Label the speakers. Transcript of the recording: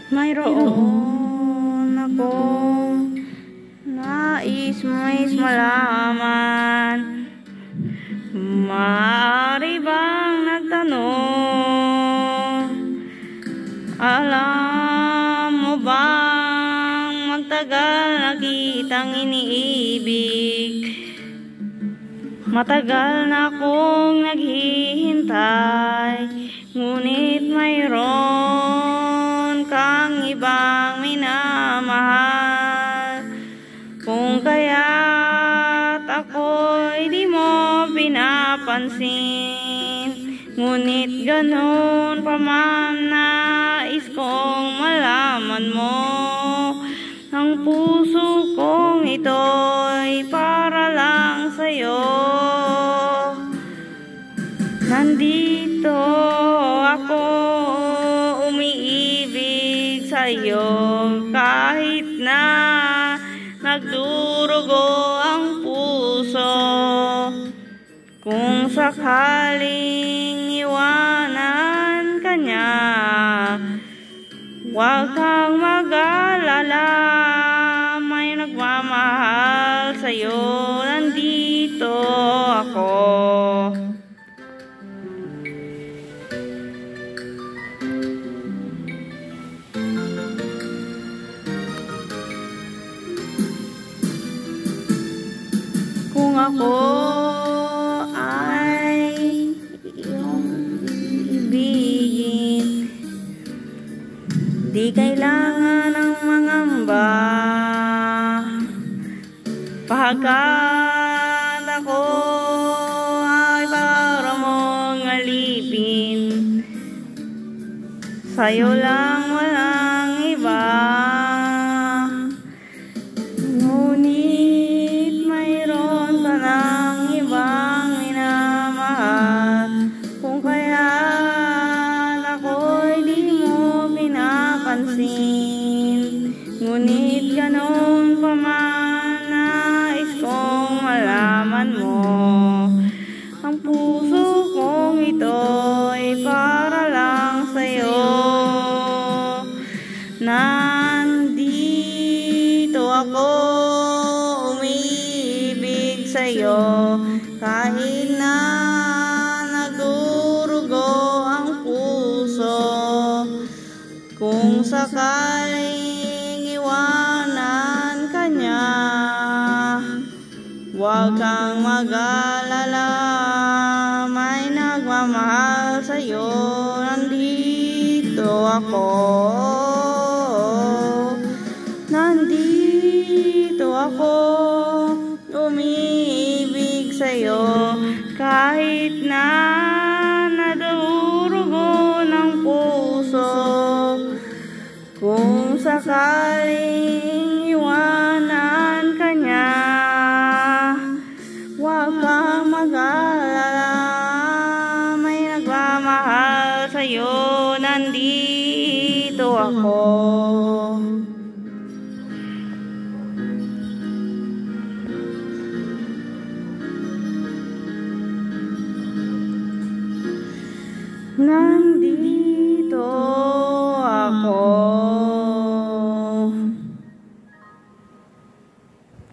Speaker 1: Mayroon akong nais malaman. Maaari bang nagtanong? Alam mo bang magtagal na kitang iniibig? Matagal na akong naghihintay, ngunit mayroon kang ibang minamahal. Kung kaya't ako'y di mo pinapansin, ngunit ganun pa man nais kong malaman mo. Ang puso kong ito'y para lang sa'yo. Nandito ako umiibig sa'yo, kahit na nagdurugo ang puso. Kung sakaling iwanan ka niya, huwag kang mag-alala, may nagmamahal sa'yo. Nandito ako. Kung ako ay iyong ibigin, di kailangan ng mangamba, pagkat ako ay para mong alipin. Sa'yo lang, walang iba. Ngunit mayroon ka ng ibang minamahal. Kung kaya ako'y di mo pinapansin, ngunit ganun pa man nais kong malaman mo. Ang puso kong ito'y para lang sa'yo. Nandito ako umiibig sa'yo, kahit na nagdurugo ang puso. Kung sakaling iwanan ka niya, huwag kang mag-alala, may nagmamahal sa'yo. Nandito ako. Nandito ako umiibig sa'yo, kahit na nadurugo ng puso. Kung sakaling iwanan ka niya, huwag kang mag-alala, may nagmamahal sa'yo. Nandito ako.